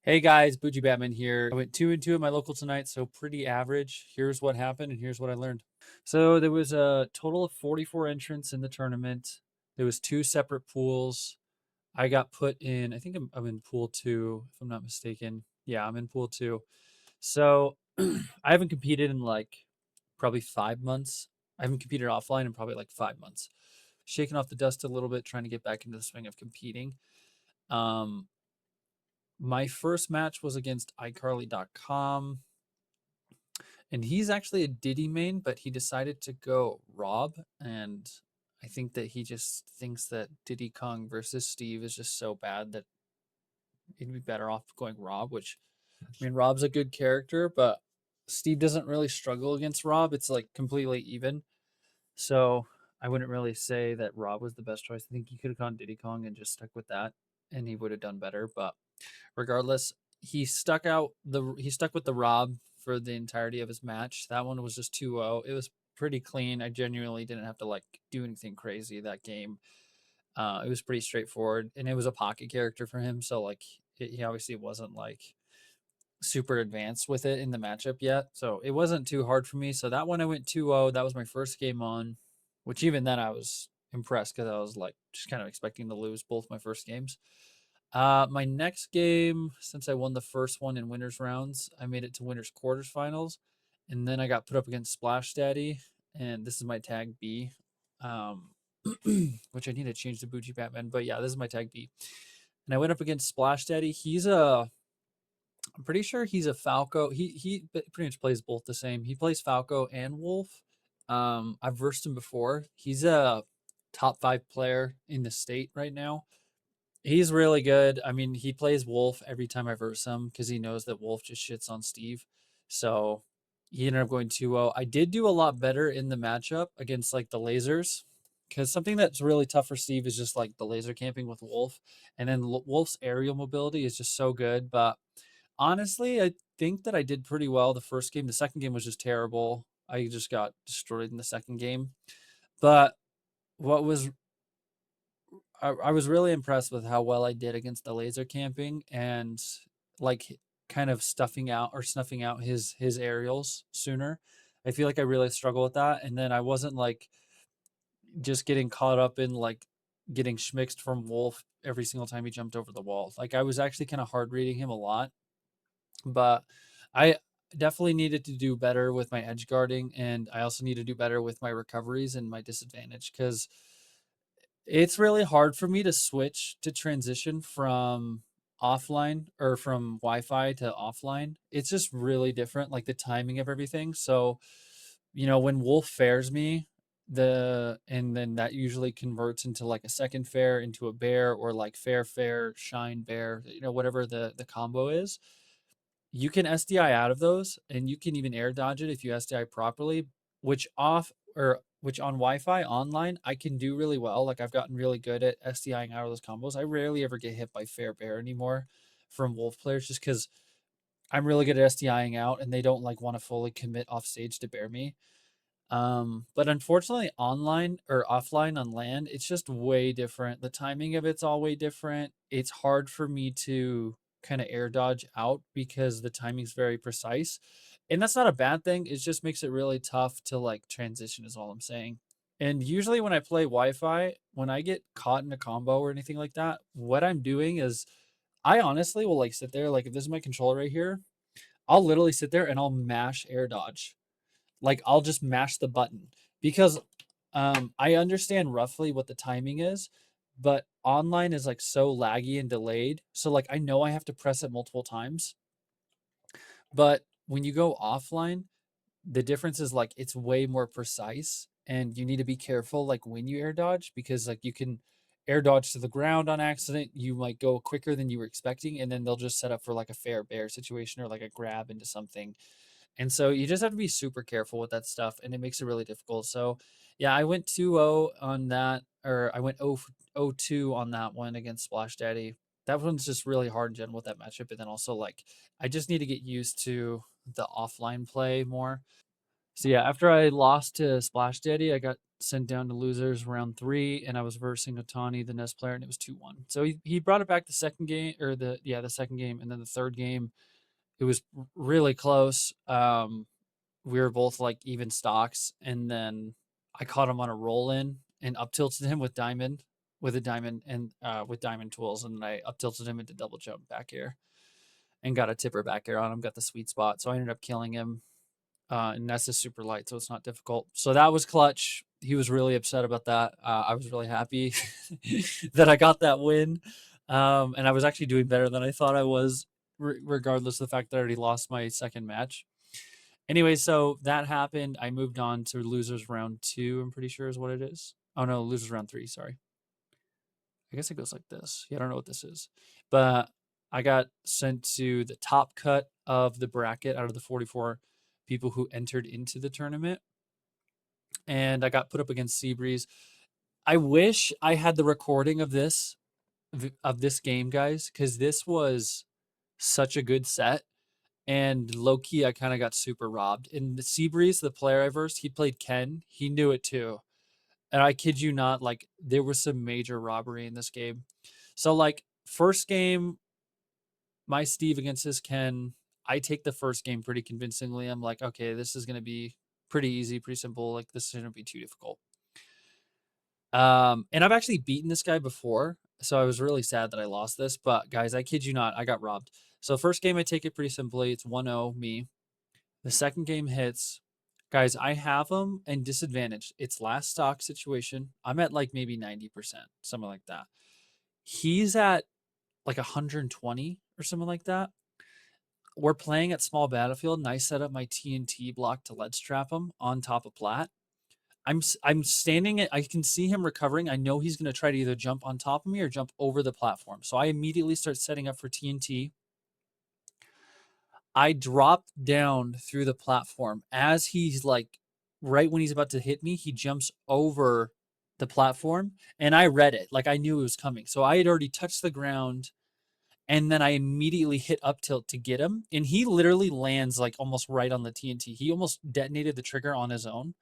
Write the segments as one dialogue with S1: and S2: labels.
S1: Hey guys, Bougie Batman here. I went 2-2 at my local tonight, so pretty average. Here's what happened and here's what I learned. So there was a total of 44 entrants in the tournament. There was two separate pools. I got put in, I think I'm in pool two, if I'm not mistaken. Yeah, I'm in pool two. So I haven't competed in like probably 5 months. I haven't competed offline in probably like 5 months. Shaking off the dust a little bit, trying to get back into the swing of competing. Um, my first match was against iCarly.com, and he's actually a Diddy main, but he decided to go Rob, and I think that he just thinks that Diddy Kong versus Steve is just so bad that he'd be better off going Rob, which, I mean, Rob's a good character, but Steve doesn't really struggle against Rob. It's like completely even. So I wouldn't really say that Rob was the best choice. I think he could have gone Diddy Kong and just stuck with that, and he would have done better. But regardless, he stuck with the Rob for the entirety of his match. That one was just 2-0. It was pretty clean. I genuinely didn't have to like do anything crazy that game. It was pretty straightforward, and it was a pocket character for him, so like he obviously wasn't like super advanced with it in the matchup yet. So it wasn't too hard for me. So that one I went 2-0. That was my first game on, which even then I was impressed because I was like just kind of expecting to lose both my first games. My next game, since I won the first one in winners rounds, I made it to winners quarters finals, and then I got put up against Splash Daddy, and this is my tag B, um, which I need to change to Bougie Batman, but yeah, this is my tag B, and I went up against Splash Daddy. I'm pretty sure he's a Falco. He pretty much plays both the same. He plays Falco and Wolf. I've versed him before. He's a top 5 player in the state right now. He's really good. I mean, he plays Wolf every time I verse him because he knows that Wolf just shits on Steve. So he ended up going 2-0. I did do a lot better in the matchup against like the lasers because something that's really tough for Steve is just like the laser camping with Wolf. And then Wolf's aerial mobility is just so good. But honestly, I think that I did pretty well the first game. The second game was just terrible. I just got destroyed in the second game. But what was I was really impressed with how well I did against the laser camping and like kind of stuffing out or snuffing out his aerials sooner. I feel like I really struggle with that. And then I wasn't like just getting caught up in like getting schmixed from Wolf every single time he jumped over the wall. Like I was actually kind of hard reading him a lot, but I definitely needed to do better with my edge guarding, and I also need to do better with my recoveries and my disadvantage because it's really hard for me to switch to transition from offline or from Wi-Fi to offline. It's just really different, like the timing of everything. So, when Wolf fares me, and then that usually converts into like a second fare into a bear or like fair, shine bear, whatever the combo is. You can SDI out of those, and you can even air dodge it if you SDI properly, which on Wi-Fi online I can do really well. Like I've gotten really good at SDIing out of those combos. I rarely ever get hit by fair bear anymore from Wolf players just because I'm really good at SDIing out and they don't like want to fully commit off stage to bear me. But unfortunately, online or offline on land, it's just way different. The timing of it's all way different. It's hard for me to kind of air dodge out because the timing's very precise. And that's not a bad thing. It just makes it really tough to like transition, is all I'm saying. And usually when I play Wi-Fi, when I get caught in a combo or anything like that, what I'm doing is I honestly will like sit there, like if this is my controller right here, I'll literally sit there and I'll mash air dodge, like I'll just mash the button because I understand roughly what the timing is, but online is like so laggy and delayed. So like I know I have to press it multiple times, but when you go offline, the difference is like it's way more precise and you need to be careful like when you air dodge because like you can air dodge to the ground on accident. You might go quicker than you were expecting, and then they'll just set up for like a fair bear situation or like a grab into something, and so you just have to be super careful with that stuff, and it makes it really difficult. So, yeah, I went 2-0 on that, or I went 0-2 on that one against Splash Daddy. That one's just really hard in general with that matchup. And then also, like, I just need to get used to the offline play more. So, yeah, after I lost to Splash Daddy, I got sent down to losers round 3, and I was versing Otani, the Nest player, and it was 2-1. So he brought it back the second game, or the second game, and then the third game, it was really close. We were both like even stocks, and then I caught him on a roll in and up tilted him with a diamond and with diamond tools, and I up tilted him into double jump back air and got a tipper back air on him, got the sweet spot. So I ended up killing him. And Ness is super light, so it's not difficult. So that was clutch. He was really upset about that. I was really happy that I got that win. And I was actually doing better than I thought I was, regardless of the fact that I already lost my second match. Anyway, so that happened. I moved on to losers round 2, I'm pretty sure is what it is. Oh no, losers round 3, sorry. I guess it goes like this. Yeah, I don't know what this is. But I got sent to the top cut of the bracket out of the 44 people who entered into the tournament. And I got put up against Seabreeze. I wish I had the recording of this game, guys, because this was such a good set. And low key, I kind of got super robbed. And the Seabreeze, the player I versed, he played Ken. He knew it too. And I kid you not, like there was some major robbery in this game. So like first game, my Steve against his Ken, I take the first game pretty convincingly. I'm like, okay, this is gonna be pretty easy, pretty simple. Like this shouldn't be too difficult. And I've actually beaten this guy before, so I was really sad that I lost this. But guys, I kid you not, I got robbed. So first game, I take it pretty simply. It's 1-0 me. The second game hits. Guys, I have him and disadvantage. It's last stock situation. I'm at like maybe 90%, something like that. He's at like 120 or something like that. We're playing at small battlefield, and I set up my TNT block to lead strap him on top of plat. I'm standing I can see him recovering. I know he's going to try to either jump on top of me or jump over the platform. So I immediately start setting up for TNT. I drop down through the platform as he's like right when he's about to hit me, he jumps over the platform, and I read it. Like I knew it was coming. So I had already touched the ground, and then I immediately hit up tilt to get him, and he literally lands like almost right on the TNT. He almost detonated the trigger on his own.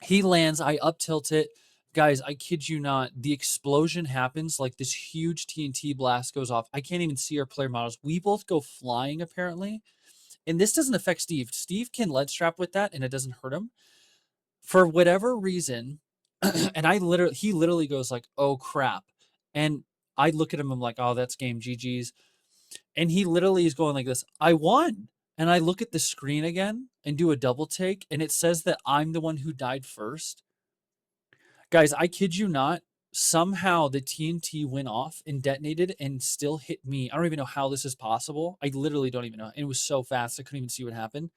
S1: He lands, I up tilt it. Guys, I kid you not, the explosion happens, like this huge TNT blast goes off. I can't even see our player models. We both go flying, apparently. And this doesn't affect Steve. Steve can lead strap with that, and it doesn't hurt him. For whatever reason, and he literally goes like, oh crap. And I look at him, I'm like, oh, that's game GG's. And he literally is going like this, I won. And I look at the screen again and do a double take, and it says that I'm the one who died first. Guys, I kid you not. Somehow the TNT went off and detonated and still hit me. I don't even know how this is possible. I literally don't even know. It was so fast, I couldn't even see what happened.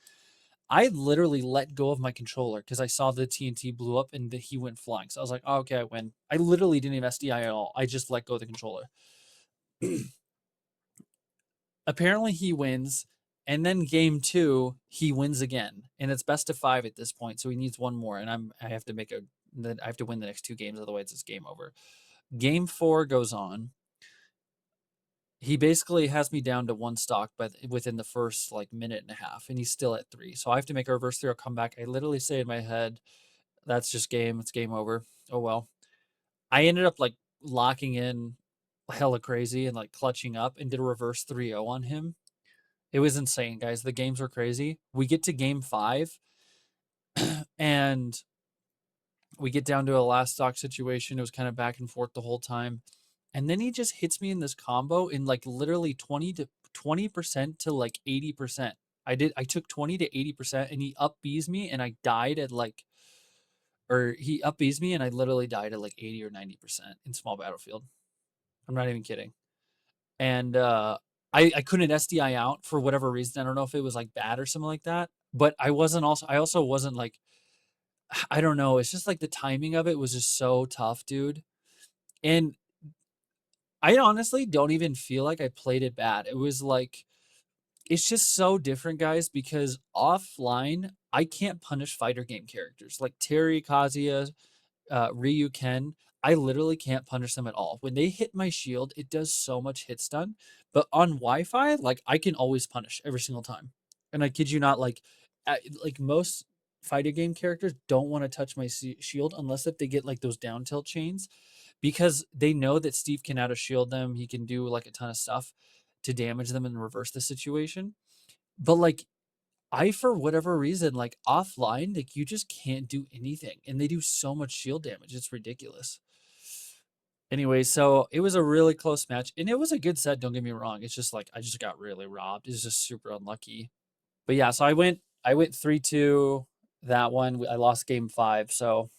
S1: I literally let go of my controller because I saw the TNT blew up and he went flying. So I was like, oh, okay, I win. I literally didn't have SDI at all. I just let go of the controller. Apparently he wins. And then game 2, he wins again. And it's best of 5 at this point. So he needs one more. And I have to win the next 2 games, otherwise it's game over. Game 4 goes on. He basically has me down to 1 stock, but within the first like minute and a half, and he's still at 3. So I have to make a reverse 3 or come back. I literally say in my head, that's just game. It's game over. Oh well. I ended up like locking in hella crazy and like clutching up and did a reverse 3-0 on him. It was insane, guys. The games were crazy. We get to game 5 and we get down to a last stock situation. It was kind of back and forth the whole time. And then he just hits me in this combo in like literally 20% to like 80%. I took 20 to 80% and he up Bs me and I died at like, or he up Bs me and I literally died at like 80 or 90% in small battlefield. I'm not even kidding. And I couldn't SDI out for whatever reason. I don't know if it was like bad or something like that. But I also wasn't like, I don't know. It's just like the timing of it was just so tough, dude. And I honestly don't even feel like I played it bad. It was like, it's just so different, guys, because offline, I can't punish fighter game characters like Terry, Kazuya, Ryu, Ken. I literally can't punish them at all. When they hit my shield, it does so much hit stun. But on Wi-Fi, like I can always punish every single time. And I kid you not, like most fighter game characters don't want to touch my shield unless if they get like those down tilt chains, because they know that Steve can out of shield them. He can do like a ton of stuff to damage them and reverse the situation. But like I, for whatever reason, like offline, like you just can't do anything, and they do so much shield damage. It's ridiculous. Anyway, so it was a really close match, and it was a good set. Don't get me wrong. It's just like I just got really robbed. It's just super unlucky. But yeah, so I went 3-2 that one. I lost game 5, so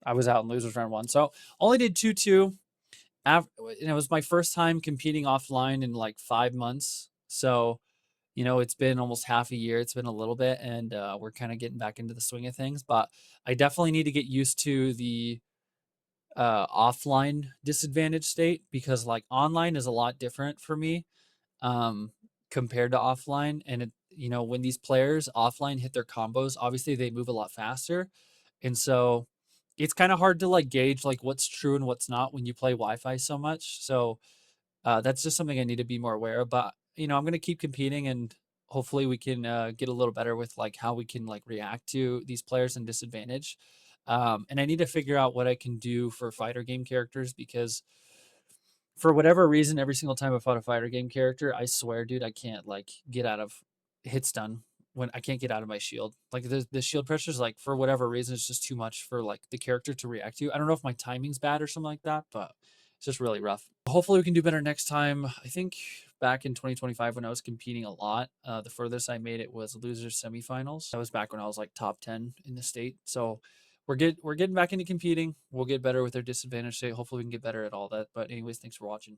S1: I was out in losers round 1. So only did 2-2. And it was my first time competing offline in like 5 months. So it's been almost half a year. It's been a little bit, and we're kind of getting back into the swing of things. But I definitely need to get used to the offline disadvantage state, because like online is a lot different for me um, compared to offline. And when these players offline hit their combos, obviously they move a lot faster, and so it's kind of hard to like gauge like what's true and what's not when you play Wi-Fi so much. So that's just something I need to be more aware of. But I'm gonna keep competing, and hopefully we can get a little better with like how we can like react to these players in disadvantage. And I need to figure out what I can do for fighter game characters, because for whatever reason, every single time I fought a fighter game character, I swear, dude, I can't like get out of hit stun when I can't get out of my shield. Like the shield pressure is like, for whatever reason, it's just too much for like the character to react to. I don't know if my timing's bad or something like that, but it's just really rough. Hopefully we can do better next time. I think back in 2025 when I was competing a lot, the furthest I made it was losers semifinals. That was back when I was like top 10 in the state. So we're getting back into competing. We'll get better with our disadvantage state. Hopefully we can get better at all that. But anyways, thanks for watching.